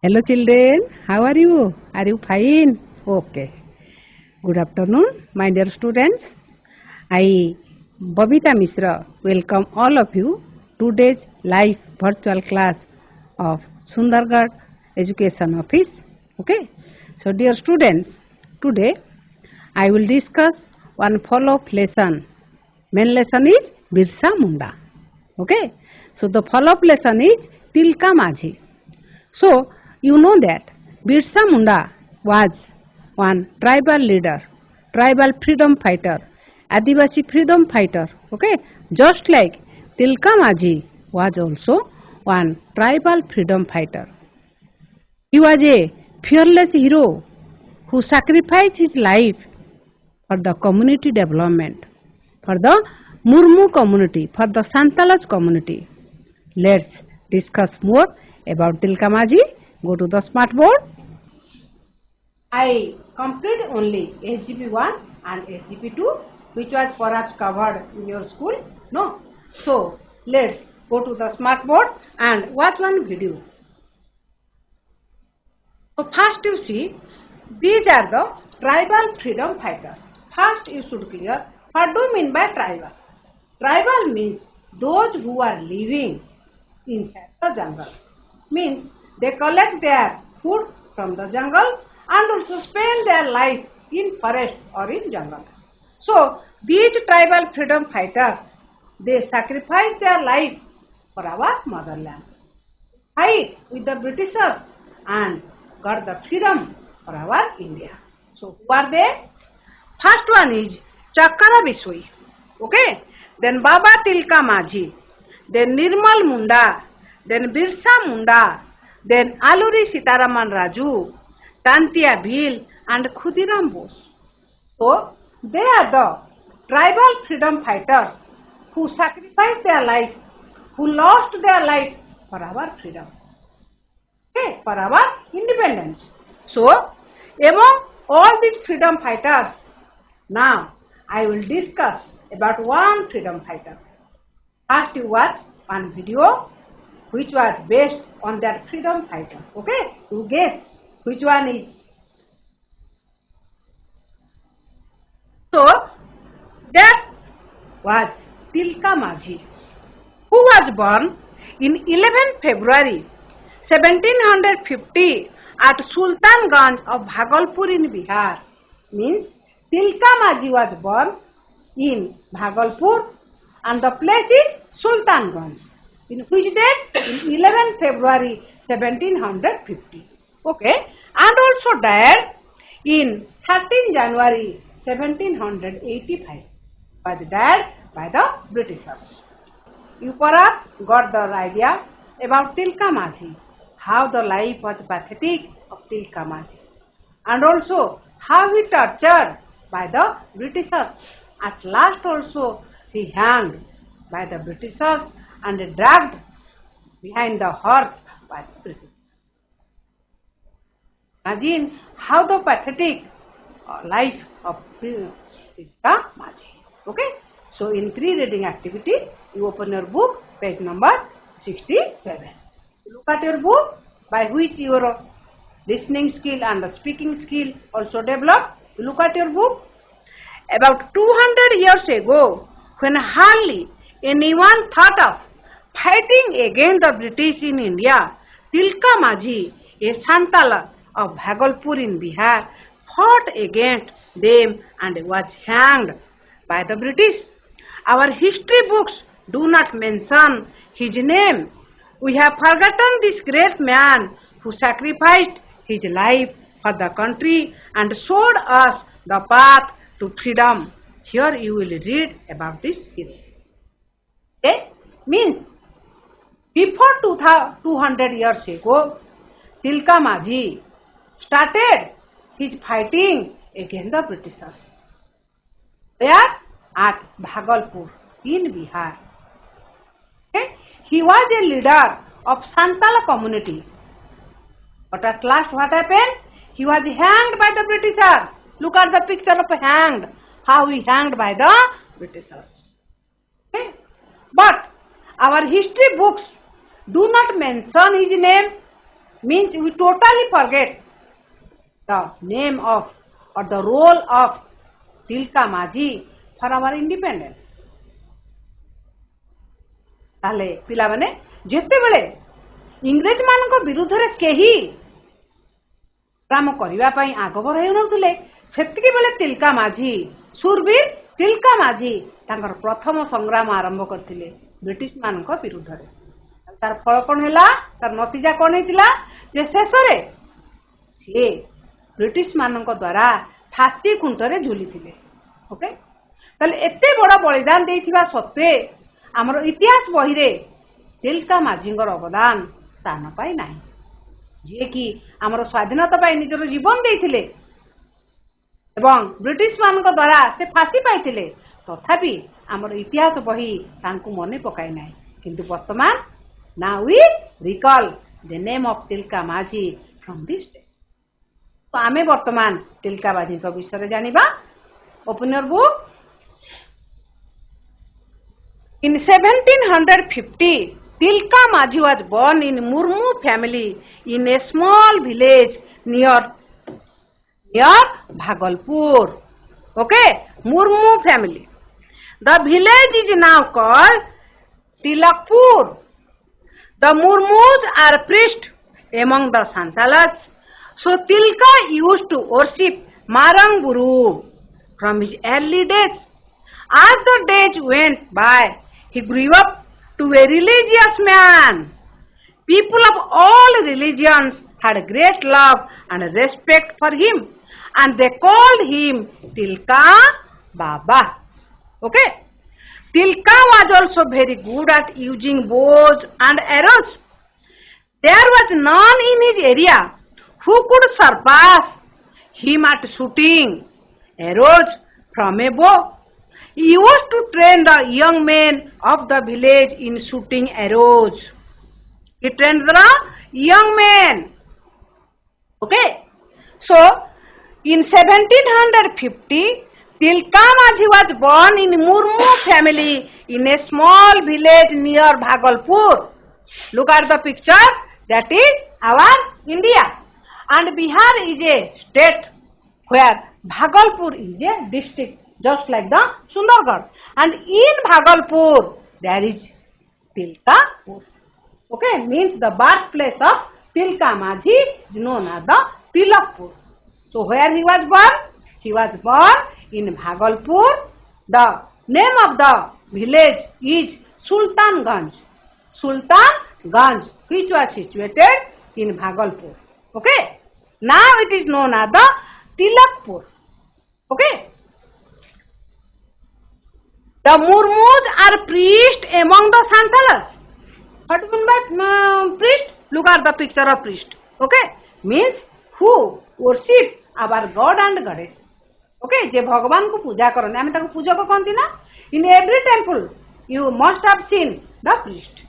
Hello children, how are you? Are you fine? Okay. Good afternoon, my dear students. I, Babita Mishra, welcome all of you to today's live virtual class of Sundargarh Education Office. Okay. So dear students, today I will discuss one follow-up lesson. Main lesson is Birsa Munda. Okay. So the follow-up lesson is Tilka Majhi. So, you know that Birsa Munda was one tribal leader, tribal freedom fighter, Adivasi freedom fighter, okay? Just like Tilka Majhi was also one tribal freedom fighter. He was a fearless hero who sacrificed his life for the community development, for the Murmu community, for the Santalas community. Let's discuss more about Tilka Majhi. Go to the smart board. I complete only SGP 1 and SGP 2, which was perhaps covered in your school. No. So let's go to the smart board and watch one video. So first you see, these are the tribal freedom fighters. First you should clear what do you mean by tribal. Tribal means those who are living inside the jungle. Means they collect their food from the jungle and also spend their life in forest or in jungle. So these tribal freedom fighters, they sacrifice their life for our motherland, fight with the Britishers and got the freedom for our India. So who are they? First one is Chakara Biswai, okay? Then Baba Tilka Majhi, then Nirmal Munda, then Birsa Munda, then Aluri Sitaraman Raju, Tantia Bhil and Khudiram Bose. So they are the tribal freedom fighters who sacrificed their life, who lost their life for our freedom, okay, for our independence. So among all these freedom fighters, now I will discuss about one freedom fighter. First you watch one video which was based on that freedom fighter. Okay, you guess which one is. So that was Tilka Majhi, who was born in 11 February 1750 at Sultanganj of Bhagalpur in Bihar. Means Tilka Majhi was born in Bhagalpur and the place is Sultanganj. In which date? In 11 February 1750. Okay. And also died in 13 January 1785. Was died by the Britishers. You perhaps got the idea about Tilka Majhi, how the life was pathetic of Tilka Majhi, and also how he tortured by the Britishers. At last also he hanged by the Britishers and dragged behind the horse by the British. Imagine how the pathetic life of Tilka Majhi. Okay. So in pre-reading activity, you open your book, page number 67. Look at your book by which your listening skill and the speaking skill also develop. Look at your book. About 200 years ago, when hardly anyone thought of fighting against the British in India, Tilka Majhi, a Santala of Bhagalpur in Bihar, fought against them and was hanged by the British. Our history books do not mention his name. We have forgotten this great man who sacrificed his life for the country and showed us the path to freedom. Here you will read about this series. Okay? Means before 200 years ago, Tilka Majhi started his fighting against the Britishers. Where? At Bhagalpur in Bihar. Okay? He was a leader of Santala community. But at last what happened? He was hanged by the Britishers. Look at the picture of hanged. How he hanged by the Britishers. Okay? But our history books do not mention his name. means we totally forget the name of or the role of Tilka Majhi for our independence. ताले पिला माने जेते बेले इंग्रेज मान को विरुद्ध रे केही काम करबा पई आगबर हेउ नथुले सेतिके बेले तिलका माझी सुरवीर तिलका माझी तांकर प्रथम संग्राम आरंभ करथिले ब्रिटिश मान को विरुद्ध रे तार फल कोन हैला तार नतीजा कोन हेतिला जे शेषरे से ब्रिटिश मान को द्वारा फांसी खुंटरे झुली थिले ओके ताले एते बड़ा बलिदान देथिबा सत्वे आमर इतिहास बही रे तिलका माझींगर अवदान स्थान पाई नाही जे कि आमर स्वाधीनता पाई निजर जीवन देथिले एवं ब्रिटिश मान को द्वारा से फांसी पाइथिले तथापि आमर इतिहास बही तांकु मने पकाई नाही किंतु वर्तमान now we recall the name of Tilka Majhi from this day तो आमे वर्तमान तिलका माझी को विषय जानिबा open your book in 1750 Tilka Majhi was born in Murmu family in a small village near Bhagalpur. Okay, Murmu family. The village is now called Tilakpur. The Murmus are priests among the Santalas. So Tilka used to worship Marang Guru from his early days. As the days went by, he grew up to a religious man. People of all religions had great love and respect for him, and they called him Tilka Baba. Okay? Tilka was also very good at using bows and arrows. There was none in his area who could surpass him at shooting arrows from a bow. He used to train the young men of the village in shooting arrows. He trained the young men. Okay. So, in 1750, Tilka Majhi was born in Murmu family in a small village near Bhagalpur. Look at the picture. That is our India. And Bihar is a state where Bhagalpur is a district, just like the Sundargarh. And in Bhagalpur, there is Tilkapur. Okay, means the birthplace of Tilka Majhi is known as the Tilakpur. So where he was born? He was born in Bhagalpur. The name of the village is Sultanganj. Sultanganj, which was situated in Bhagalpur. Okay, now it is known as the Tilakpur. Okay. The Murmus are priests among the Santalas. What do you mean by priest? Look at the picture of priest. Okay, means who worship our God and Goddess. Okay, जे भगवान को पूजा करने आमे ताको पूजा को कहती ना. In every temple you must have seen the priest.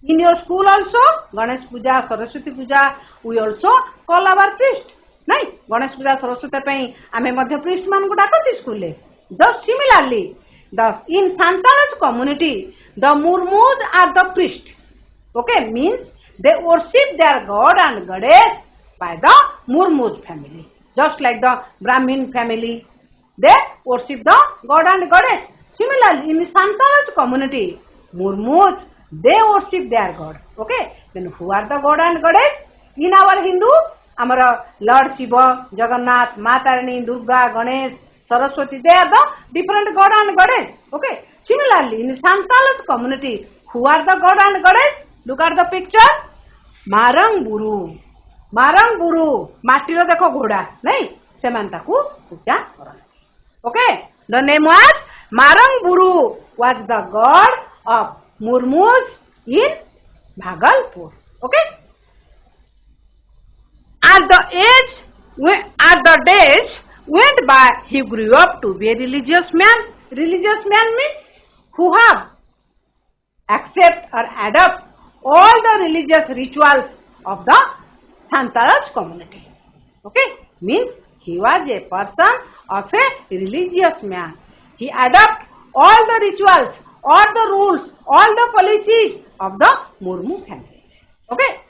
In your school also, Ganesh Puja, Saraswati Puja, we also call our priest. नहीं, Ganesh Puja, Saraswati पे आमे मध्य priest मान को डाकती स्कूल ले. Thus similarly, thus in Santalas community, the Murmus are the priest. Okay, means they worship their God and Goddess by the Murmus family. Just like the Brahmin family, they worship the God and Goddess. Similarly, in the Santalas community, Murmus, they worship their God. Okay, then who are the God and Goddess? In our Hindu, our Lord Shiva, Jagannath, Matarani, Durga, Ganesh, Saraswati, they are the different God and Goddess. Okay, similarly, in the Santalas community, who are the God and Goddess? Look at the picture. Marang Guru. Marang Guru. Matiro dekho ghoda. Nahi? Semanta ku puja karante. Okay. The name was Marang Guru was the god of Murmus in Bhagalpur. Okay. As the days went by, he grew up to be a religious man. Religious man means who have accept or adopt all the religious rituals of the Santalas community. Okay, means he was a person of a religious man. He adopt all the rituals, all the rules, all the policies of the Murmu family. Okay.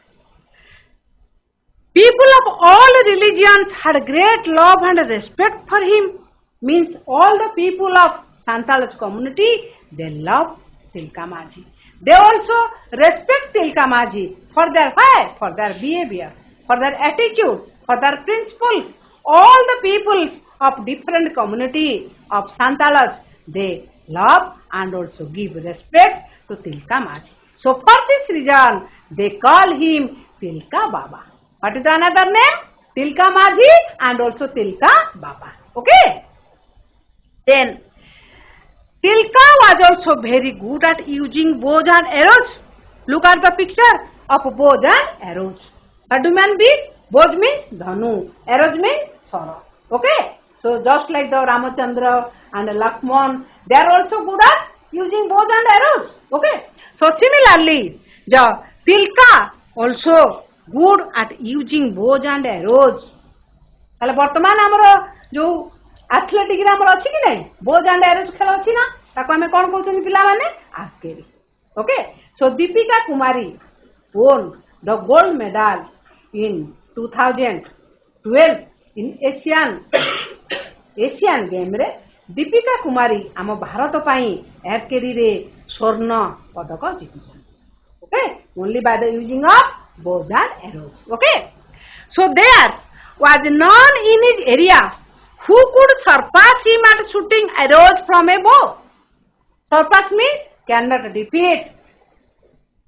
people of all religions had great love and respect for him. Means all the people of Santalaj community, they love Tilka Majhi. They also respect Tilka Majhi for their why? For their behavior, for their attitude, for their principles. All the peoples of different community of Santalaj, they love and also give respect to Tilka Majhi. So for this reason, they call him Tilka Baba. What is another name? Tilka Majhi and also Tilka Baba. Okay? Then, Tilka was also very good at using bows and arrows. Look at the picture of bows and arrows. What do you mean by bows means dhanu, arrows means sword. Okay? So just like the Ramachandra and Lakshman, they are also good at using bows and arrows. Okay? So similarly, the Tilka also good at using bows and arrows. ताले वर्तमान हमरो जो athletic रे हमरो अछि कि नै बोज and arrows खेल अछि ना ताको हमें कोन कहउछन पिला माने archery. Okay, so Deepika Kumari won the gold medal in 2012 in Asian game रे. Deepika Kumari आम भारत पई आर्चरी रे स्वर्ण पदक जितिछन. Okay, only by the using of bows and arrows. Okay, so there was none in his area who could surpass him at shooting arrows from a bow. Surpass means cannot defeat.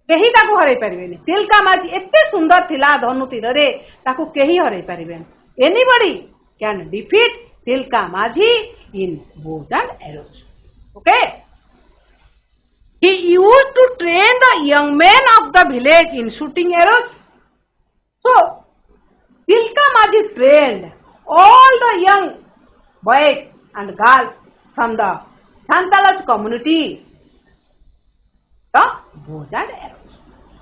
केही ताको हरै परिबेनी. तिलका माझी एते सुंदर थिला धनु तीर रे ताको केही हरै परिबेन. Anybody can defeat Tilka Majhi in bows and arrows. Okay. He used to train the young men of the village in shooting arrows. So, Tilka Majhi trained all the young boys and girls from the Santalaj community the bows and arrows.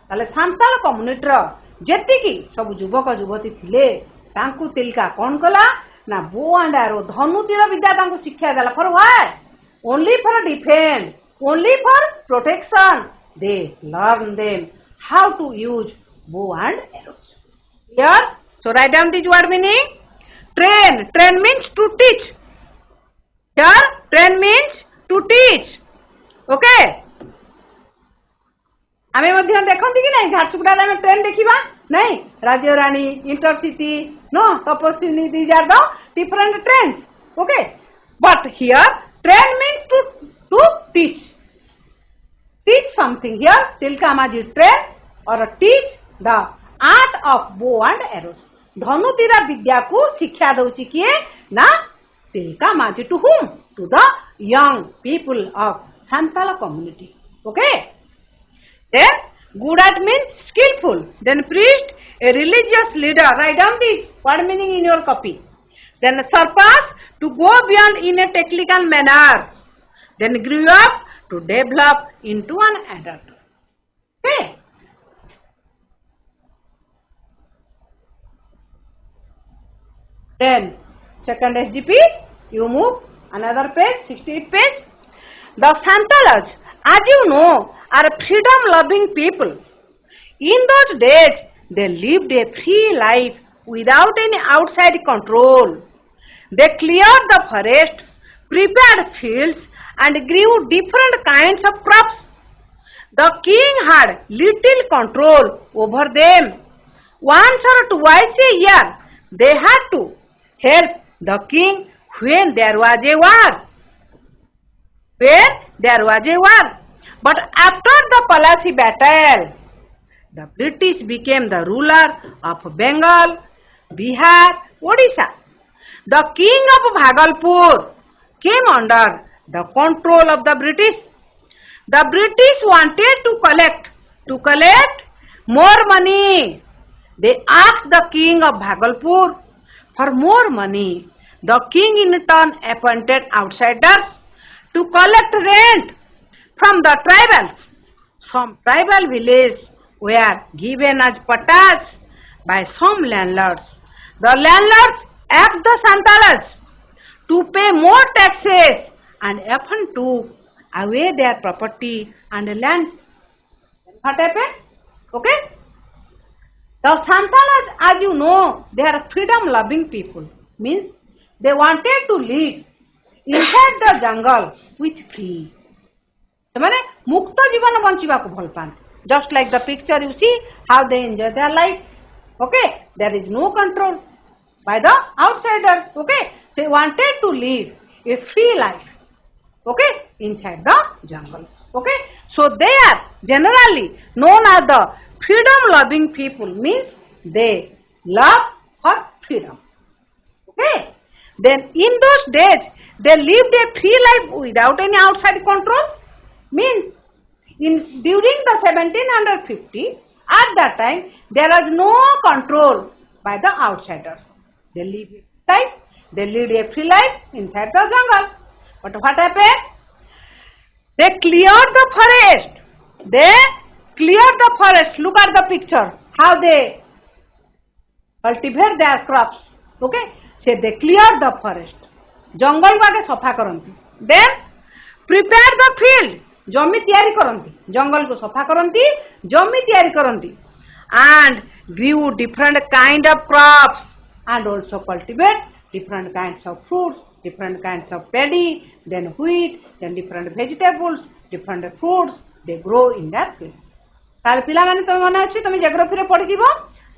ताले Santal community रो जेतिकी सब युवक युवती थिले तांकु तिलका कोन कला ना bow and arrow धनु तीर विद्या तांकु शिक्षा देला for why only for defence only for protection they learn them how to use bow and arrows. Here, so write down this word meaning. Train means to teach. Here, train means to teach. Okay. आमे मध्य देखंती कि नहीं झारसुगुड़ा रे train देखिबा नहीं राज्य रानी intercity no Tapaswini these are the different trains. Okay, but here train means to teach something. Here Tilka Majhi train or teach the art of bow and arrows. धनु तीर विद्या को शिक्षा दउची किए ना Tilka Majhi. To whom? To the young people of Santala community. Okay. Then good at means skillful. Then priest, a religious leader. Write down this word meaning in your copy. Then surpass, to go beyond in a technical manner. Then grew up, to develop into an adult. Okay. Then second SGP, you move another page, 68th page. The Santalas, as you know, are freedom-loving people. In those days, they lived a free life without any outside control. They cleared the forest, prepared fields, and grew different kinds of crops. The king had little control over them. Once or twice a year, they had to help the king when there was a war. But after the Palasi battle, the British became the ruler of Bengal, Bihar, Odisha. The king of Bhagalpur came under the control of the British. The British wanted to collect more money. They asked the king of Bhagalpur for more money. The king in turn appointed outsiders to collect rent from the tribals. Some tribal villages were given as patas by some landlords. The landlords asked the Santalas to pay more taxes and often took away their property and land. What happened? Okay? The Santalas, as you know, they are freedom-loving people. Means they wanted to live inside the jungle with free. ସେମାନେ ମୁକ୍ତ ଜୀବନ ବଞ୍ଚିବାକୁ ଭଲ ପାଆନ୍ତି. Just like the picture you see, how they enjoy their life. Okay, there is no control by the outsiders. Okay, they wanted to live a free life. Okay, inside the jungles. Okay, so they are generally known as the freedom-loving people. Means they love for freedom. Okay, then in those days they lived a free life without any outside control. Means during the 1750, at that time there was no control by the outsiders. They lived a free life inside the jungle. But what happened? They cleared the forest. Look at the picture. How they cultivate their crops. Okay? So they cleared the forest. जंगल बागे सफा करती. Then prepare the field. जमी तैयारी करती. जंगल को सफा करती. जमी तैयारी करती. And grew different kind of crops and also cultivate different kinds of fruits, different kinds of paddy, then wheat, then different vegetables, different fruits. They grow in that field. तार पिला माने तो मन अछि तुम जियोग्राफी रे पढि दिबो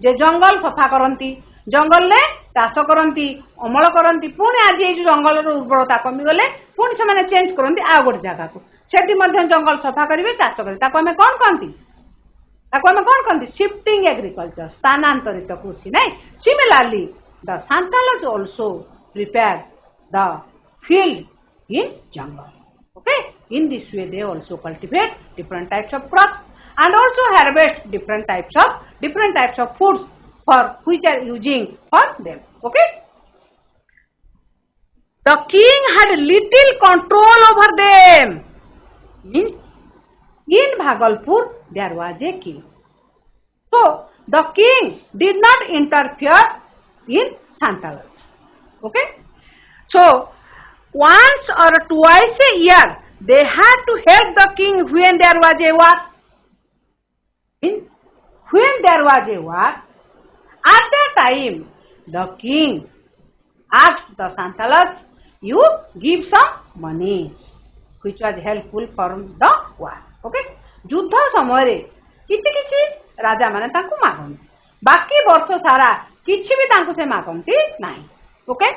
जे जंगल सफा करंती जंगल ले चाष करंती अमल करंती पुणी आज ए जंगल रो उर्वरता कमी गले पुणी से माने चेंज करंती आ गोट जगह को सेठी मध्य जंगल सफा करिवे चाष करिवे ताको हमें कोन कहंती शिफ्टिंग एग्रीकल्चर स्थानांतरित कृषि नै similarly the Santalas also prepared the field in jungle. Okay, in this way they also cultivate different types of crops and also harvest different types of foods for which are using for them. Okay, the king had little control over them. Means in Bhagalpur there was a king, so the king did not interfere in Santalas. Okay, so once or twice a year they had to help the king when there was a war. When there was a war, at that time the king asked the Santalas, you give some money which was helpful for the war. Okay, युद्ध समय रे किछि राजा माने तांको मागंती बाकी वर्ष सारा किछि भी तांको से मागंती नाही. Okay,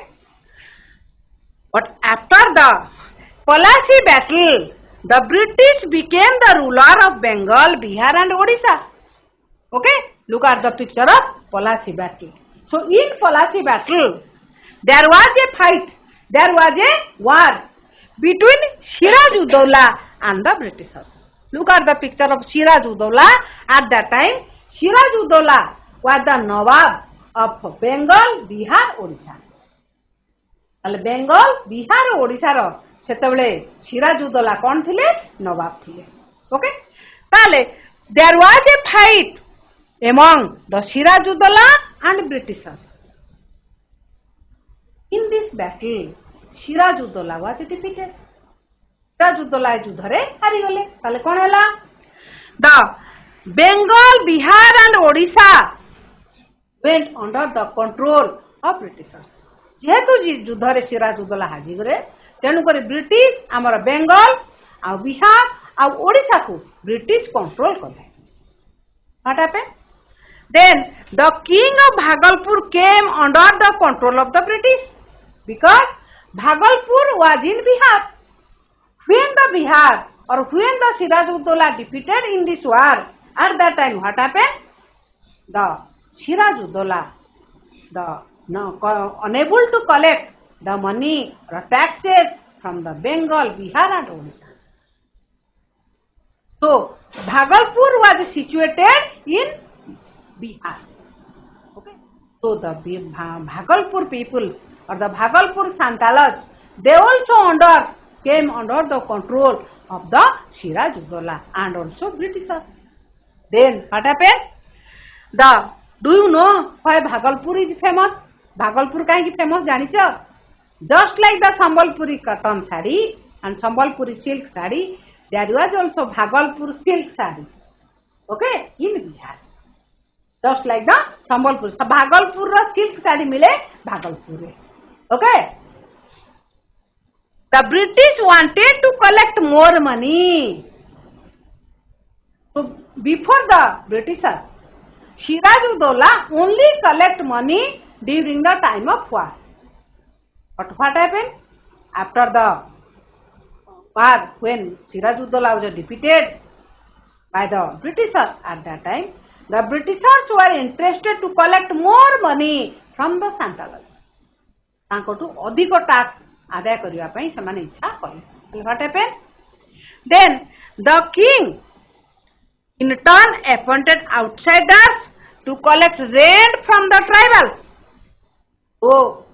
but after the Plassey battle, the British became the ruler of Bengal, Bihar and Odisha. Okay, look at the picture of Plassey battle. So in Plassey battle, there was a fight, there was a war between Siraj-ud-Dowla and the Britishers. Look at the picture of Siraj-ud-Dowla. At that time, Siraj-ud-Dowla was the Nawab of Bengal, Bihar, Odisha. Bengal Bihar ओडिशार सेतबेले सिराजुद्दौला कौन थिले नवाब थिले. Okay, ताले there was a fight among the Sirajuddaula and britishers. In this battle Sirajuddaula was defeated. Sirajuddaula युद्ध रे हारि गले. ताले कोन हला the Bengal Bihar and Odisha went under the control of britishers. जेहेतु युद्ध रे सिराजुद्दौला हाजी गरे तेणुक ब्रिटिश आमर बेंगल आ बिहार आ ओडिशा को ब्रिटिश कंट्रोल कले. What happened then the king of Bhagalpur came under the control of the British because Bhagalpur was in Bihar. When the Bihar और when the Sirajuddaulah defeated in this war at that time what happened the Sirajuddaulah the unable to collect the money or taxes from the Bengal, Bihar and Odisha. So Bhagalpur was situated in Bihar. Okay, so the Bhagalpur people or the Bhagalpur Santalas, they also came under the control of the Siraj-ud-Dowla and also Britishers. Then what happened? Do you know why Bhagalpur is famous? Bhagalpur कहीं famous जानी छ? Just like the Sambalpuri cotton sari and Sambalpuri silk sari, there was also Bhagalpur silk sari. Okay, in Bihar. Just like the Sambalpur Bhagalpur रो silk sari मिले भागलपुर रे okay the British wanted to collect more money so before the Britishers Sirajuddaula only collect money during the time of war but what happened after the war when Sirajuddaula was defeated by the Britishers at that time the Britishers were interested to collect more money from the Santalas तांकोटु अधिक tax आदाय करिया पई समान इच्छा कले what happened then the king in turn appointed outsiders to collect rent from the tribals so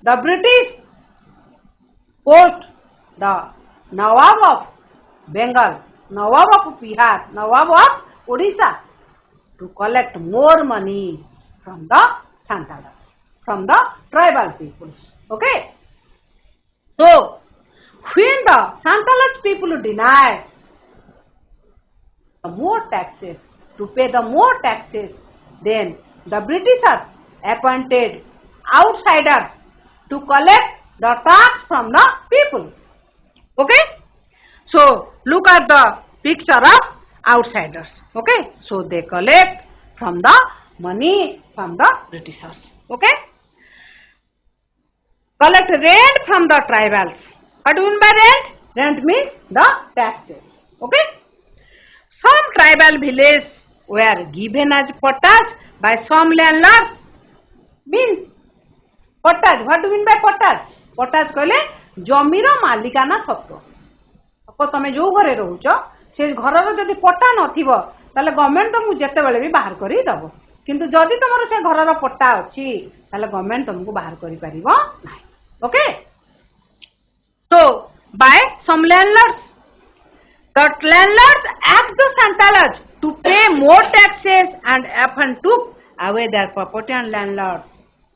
the British post the Nawab of Bengal Nawab of Bihar Nawab of Odisha to collect more money from the Santalas from the tribal peoples okay so when the Santalas people denied the more taxes to pay the more taxes then the Britishers appointed outsiders to collect the tax from the people okay so look at the picture of outsiders okay so they collect from the money from the Britishers okay collect rent from the tribals what do you mean by rent rent means the taxes okay some tribal villages were given as pottage by some landlords means pottage what do you mean by pottage pottage कहले जमीर मालिकाना सत्व अब तमे जो घरे रहउछ से घर रो जदी पट्टा नथिबो ताले गवर्नमेंट तुमको जेते बेले भी बाहर करी दबो किंतु जदी तमरो से घर रो पट्टा अछि ताले गवर्नमेंट तुमको बाहर करी परिबो नाही okay so by some landlords the landlords asked the Santalas to pay more taxes and often took away their property and landlords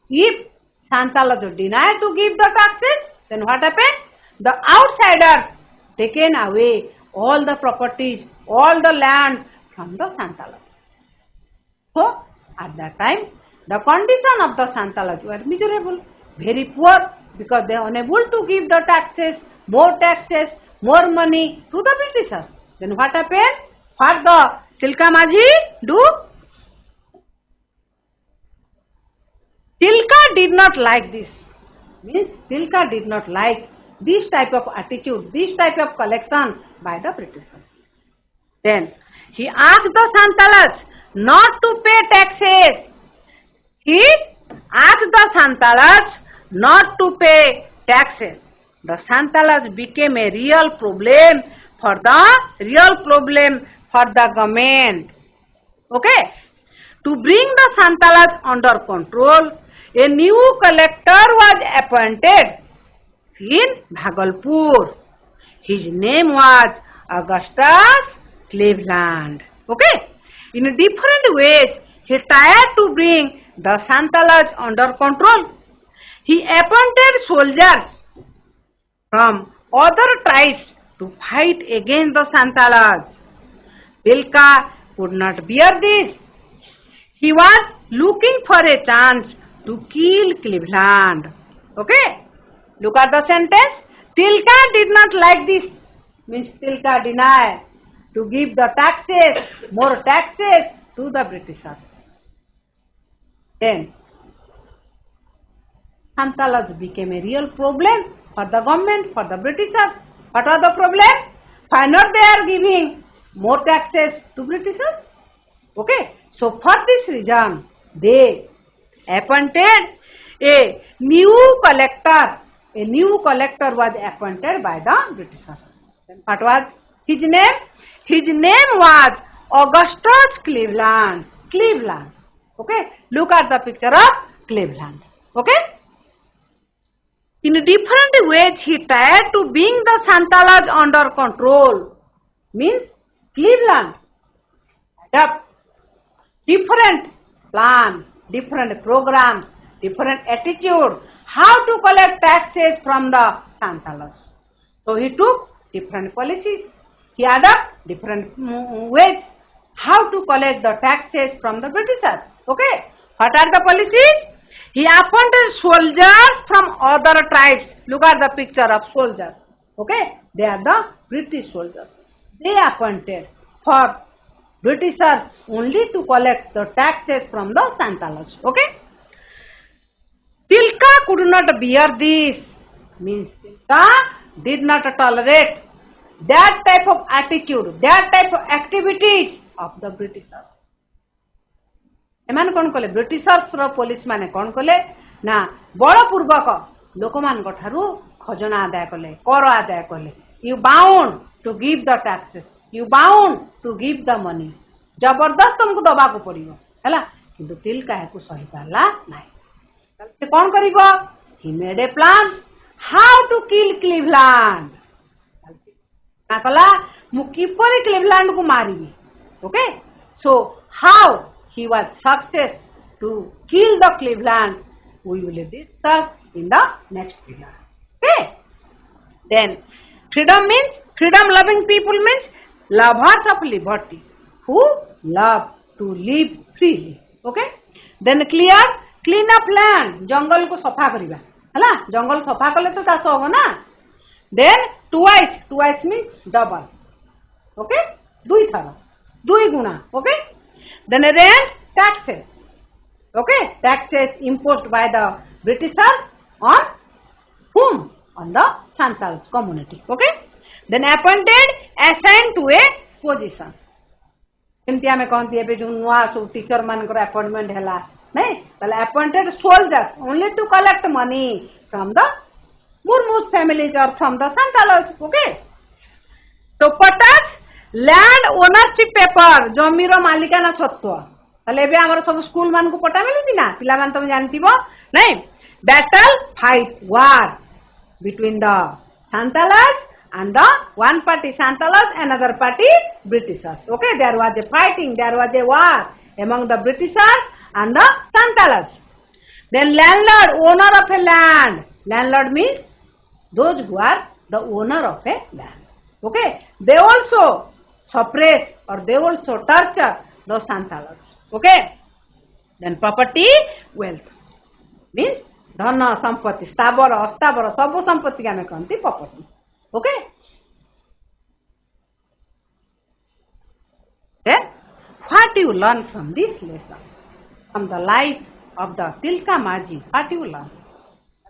if Santalas denied to give the taxes then what happened the outsiders taken away all the properties all the lands from the Santalas so at that time the condition of the Santalas were miserable very poor because they are unable to give the taxes more money to the Britishers then what happened what the Tilka Majhi do Tilka did not like this means Tilka did not like this type of attitude this type of collection by the Britishers then he asked the Santalas not to pay taxes he asked the Santalas not to pay taxes the Santalas became a real problem for the government okay to bring the Santalas under control a new collector was appointed in Bhagalpur his name was Augustus Cleveland okay in different ways he tried to bring the Santalas under control he appointed soldiers from other tribes to fight against the Santalas. Tilka could not bear this. He was looking for a chance to kill Cleveland. Okay? Look at the sentence. Tilka did not like this. Means Tilka denied to give the taxes, more taxes to the Britishers. Then Santalas became a real problem for the government, for the Britishers. What was the problem? Why not they are giving more taxes to Britishers? Okay, so for this reason, they appointed a new collector. A new collector was appointed by the Britishers. What was his name? His name was Augustus Cleveland. Cleveland. Okay, look at the picture of Cleveland. Okay. In different ways, he tried to bring the Santalas under control. Means Cleveland adopt different plans, different programs, different attitude, how to collect taxes from the Santalas. So he took different policies. He adopted different ways how to collect the taxes from the Britishers. Okay, what are the policies? He appointed soldiers from other tribes. Look at the picture of soldiers. Okay, they are the British soldiers. They appointed for Britishers only to collect the taxes from the Santalas. Okay. Tilka could not bear this. Means Tilka did not tolerate that type of attitude, that type of activities of the Britishers. एमान कौन कले Britishers रो police माने कौन कले ना बलपूर्वक लोक मान ठारू खजना आदाय कले कर आदाय कले you bound to give the taxes you bound to give the money जबरदस्त तुमको दबा को पड़ियो हैला किंतु तिलका याकू सही पाला नाही से कौन करिवो ही made a plan how to kill Cleveland ना कला मु किपरि क्लीवलैंड को मारिबी okay so how he was success to kill the Cleveland. We will discuss in the next video. Okay. Then freedom means freedom loving people means lovers of liberty who love to live freely. Okay. Then clean up land जंगल को सफा करिबा हला जंगल सफा कले तो चाष होबो ना. Then twice means double. Okay. दुई थर दुई गुणा. Okay. Then rent taxes. Okay, taxes imposed by the Britishers on whom? On the Santals community. Okay. Then appointed, assigned to a position. एमती आमे कहती है जो नुआ सब टीचर मानकर अपॉइंटमेंट हैला नहीं ताले appointed soldiers only to collect money from the Murmus families or from the Santalos. Okay. So पटास लैंड ओनरशिप पेपर जमीर मालिकाना सत्व ताले एबे हमर सब स्कूल मान को पटा मिलुची ना पिला मान तुम जानथिबो नहीं battle fight war between the Santalas and the one party Santalas another party Britishers. Okay, there was a fighting, there was a war among the Britishers and the Santalas. Then landlord, owner of a land. Landlord means those who are the owner of a land. Okay, they also suppress or they also torture the Santalas. Okay. Then property, wealth means धन संपत्ति स्थावर अस्थावर सब संपत्ति का कहते property. Okay. Then what you learn from this lesson from the life of the Tilka Maji? What you learn?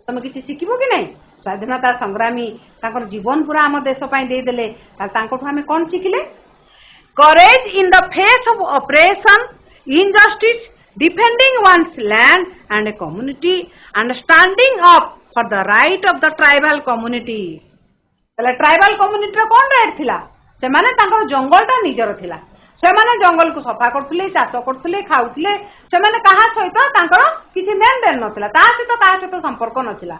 तुम किसी शिखिबो कि नहीं स्वाधीनता संग्रामी ताकर जीवन पूरा आम देश पई दे देले तांकोठु हमें कोन शिखिले courage in the face of oppression injustice defending one's land and a community and standing up for the right of the tribal community. तले ट्राइबल कम्युनिटी रो कोन राइट थिला से माने तांकर जंगलटा निजर थिला से माने जंगल को सफा करथले चाष करथले खाउथले से माने कहा सहित तांकर किछि लेन देन नथिला ता सहित संपर्क नथिला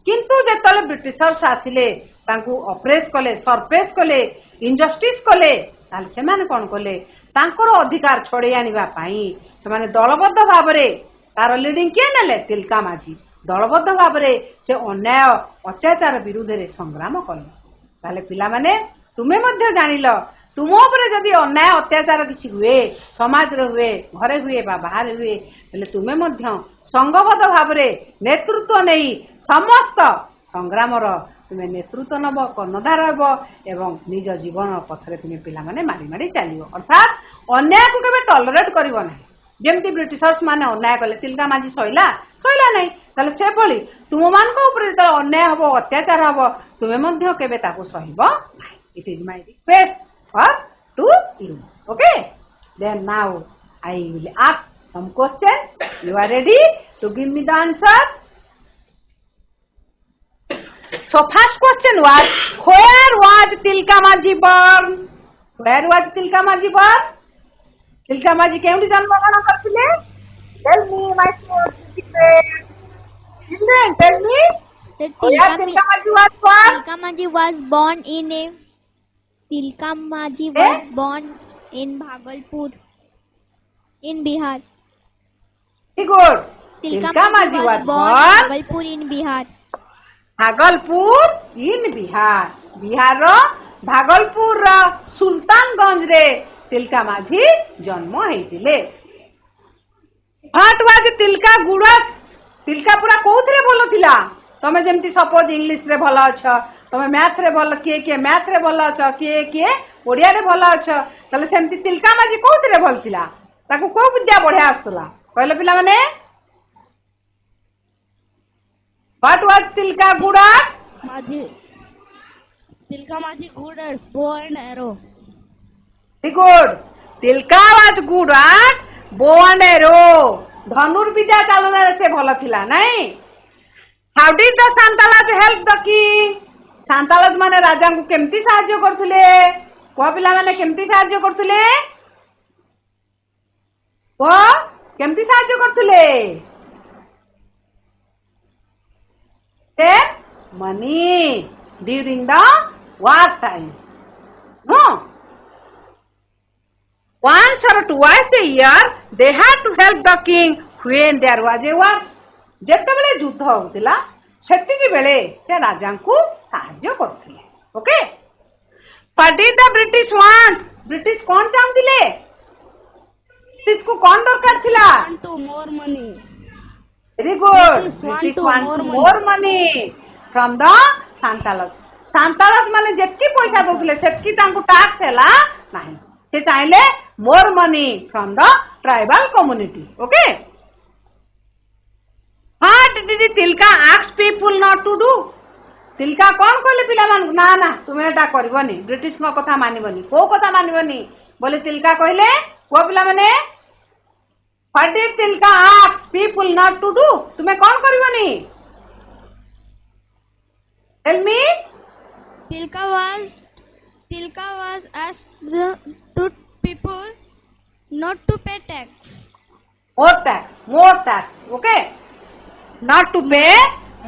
किंतु जेतले ब्रिटिशर्स आसिले तांकू ऑपरेट कले सरफेस कले इनजस्टिस कले ताल से माने कोन कले तांकर अधिकार छड़े आनिबा पई से माने दलबद्ध भाबरे तार लीडिंग के नेले तिलका माझी दलबद्ध भाबरे से अन्याय अत्याचार विरुद्ध रे संग्राम कले ताले पिला माने तुमे मध्य जानिल तुम ऊपर जदि अन्याय अत्याचार किसी हुए समाज रे हुए घरे हुए बा बाहर हुए तले तुमे मध्य संगबद्ध भाबरे नेतृत्व नहीं समस्त संग्राम तुम्हें नेतृत्व नब कर्णधार हेब एवं निज जीवन पथरे तुम्हें पिला माने मारी मारी चलियो अर्थात अन्याय को केबे टॉलरेट करिवो नाही जेमती ब्रिटिशर्स माने अन्याय कले तिलका माझी सइला नाही ताले से भली तुम मान को ऊपर तो अन्याय हबो अत्याचार हबो तुमे मध्य केबे ताको सहिबो नाही it is my request for to you okay then now I will ask some question you are ready to give me the answer. So first question was, where was Tilka Maji born? Where was Tilka Maji born? Tilka Maji केउंटी जन्मग्रहण करथिले? Tell me, my children. Children, tell me. Where Tilka Maji was born? Tilka Maji was born in a. Tilka Maji was born in Bhagalpur, in Bihar. Very good. Tilka Maji was born in Bhagalpur in Bihar. Bhagalpur इन बिहार बिहार भागलपुर सुल्तानगंज रे तिलका माझी जन्म होइतिले what was Tilka गुडस तिलका पूरा कोउथरे भलो थिला तमे जेमति suppose English रे भलो अछ तमे मैथ रे भलो के मैथ रे भलो अछ के ओडिया रे भलो अछ तले सेमति तिलका माझी कोउथरे भलो थिला ताकू को विद्या बढ़िया आसला कहले पिला माने व्हाट वाज तिलका गुडस माझी तिलका माझी good at bow and arrow. Very good. Tilka was good at bow and arrow. धनुर्विद्या चालना से भल थिला नहीं. How did the Santalas help the king? Santalas माने राजा को केमती साहाय्य करथुले? को पिला माने केमती साहाय्य करथुले? को केमती साहाय्य करथुले? ते money during the war time. No. Once or twice a year, they had to help the king when there was a war. ଯେତେବେଳେ ଯୁଦ୍ଧ ହେଉଥିଲା ସେତିକି ବେଳେ ସେ ରାଜାଙ୍କୁ ସାହାଯ୍ୟ କରୁଥିଲେ. Okay What did the British want? British କଣ ଚାହୁଁଥିଲେ? ବ୍ରିଟିଶକୁ କଣ ଦରକାର ଥିଲା? Want to more money. Very good. British British want more money from the Santalas. Santalas माने जेतकी पैसा दउଥିଲେ सेतकी तांको टैक्स हैला नाही. से चाहिले more money from the tribal community. Okay? What did Tilka ask people not to do? Tilka कौन कहले पिला मान ना ना तुमे एटा करबनी ब्रिटिश को कथा मानिबनी को कथा मानिबनी बोले तिलका कहले को पिला माने What did Tilka ask people not to do? तुमे कौन करबनी Tell me. Tilka was asked to people not to pay tax. More tax. Okay. Not to pay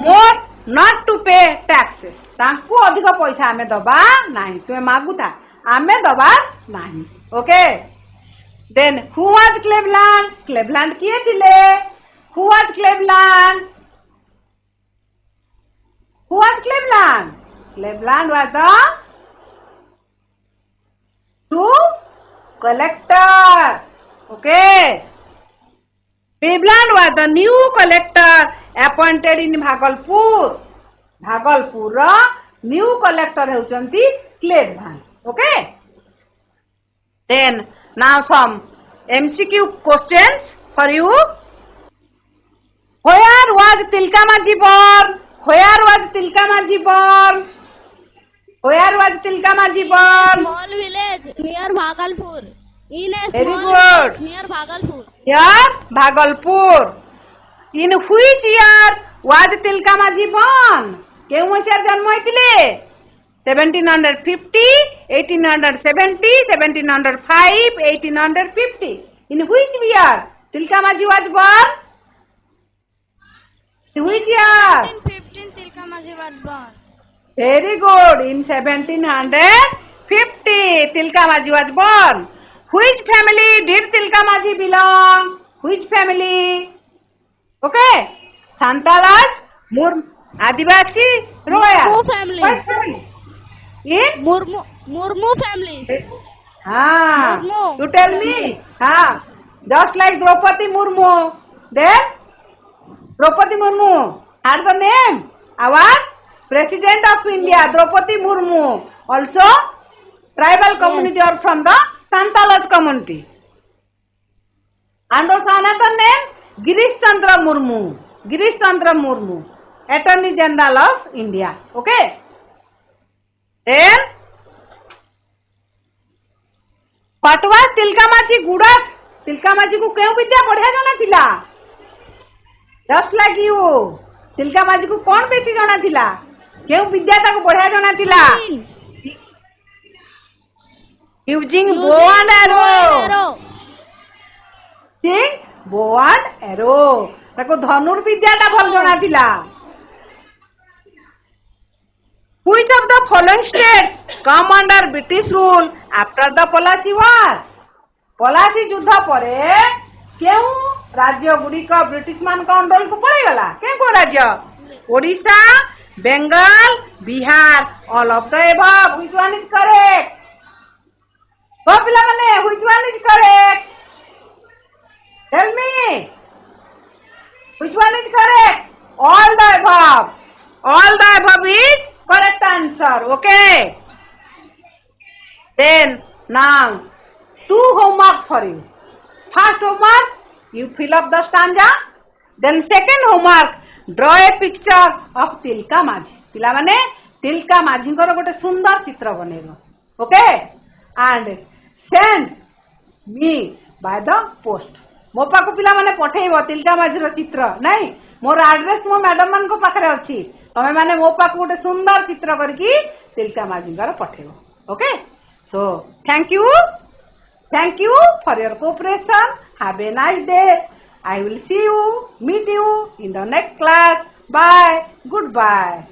more. Not to pay taxes. तांको अधिक पैसा आमे दबा नहीं तुमे मागुता आमे दबा नहीं. Okay. Then who was Cleveland? Cleveland किए थिले? Who was Cleveland? Who was Cleveland? Cleveland was the collector. Okay. Cleveland was the new collector appointed in Bhagalpur. Bhagalpur new collector हेउचंती Cleveland. Okay. Then now some MCQ questions for you. Where was Tilka Maji born? Where was Tilka Maji born? Where was Tilka Maji born? Small village near Bhagalpur. In a Very small good. village near Bhagalpur. Here, Bhagalpur. In which year was Tilka Maji born? केउ मसियार जन्म होइतिले 1750, 1870, 1705, 1850. In which year Tilka Maji was born? In which year? 1715 Tilka Maji was born. Very good. In 1750 Tilka Maji was born. Which family did Tilka Maji belong? Which family? Okay. Santalas, Adivasi, Royal. Murmu family. What family? In? Murmu family. Murmu. You tell me. Just like Draupadi Murmu. Then Draupadi Murmu had the name. Our President of India, Draupadi Murmu. Also, tribal community or from the Santalas community. And also another name, Girish Chandra Murmu. Girish Chandra Murmu, Attorney General of India. Okay. Then, what was Tilka Maji good at? Tilka Maji को क्यों विद्या बढ़िया जाना थिला? Just like you. Tilka Maji को कौन बेसी जाना थिला? क्यों विद्या ताको बढ़िया जाना थिला? Using bow and arrow. Using bow and arrow. ताको धनुर्विद्या टा भल जाना थिला. Which of the following states come under British rule after the Polachi War? Polachi युद्ध परे क्यों राज्य गुड़िक ब्रिटिश मान का अंडर को पड़े गला? क्यों को राज्य? Odisha, Bengal, Bihar, all of the above. Which one is correct? Go ପିଲାମାନେ, which one is correct? Tell me. Which one is correct? All the above. All the above is correct answer. Okay. Then now 2 homework for you. First homework, you fill up the stanza. Then second homework, draw a picture of Tilka Majhi. ପିଲାମାନେ ତିଲକା ମାଝୀଙ୍କର ଗୋଟେ ସୁନ୍ଦର ଚିତ୍ର ବନେଇବ. Okay? And send me by the post. ମୋ ପାଖକୁ ପିଲାମାନେ ପଠେଇବ ତିଲକା ମାଝୀର ଚିତ୍ର. ନାଇଁ, ମୋର ଆଡ୍ରେସ ମୋ ମ୍ୟାଡମ ମାନଙ୍କ ପାଖରେ ଅଛି. ତମେ ମାନେ ମୋ ପାଖକୁ ଗୋଟେ ସୁନ୍ଦର ଚିତ୍ର କରିକି ତିଲକା ମାଝୀଙ୍କର ପଠେଇବ. Okay? So thank you for your cooperation. Have a nice day. I will see you, meet you in the next class. Bye. Goodbye.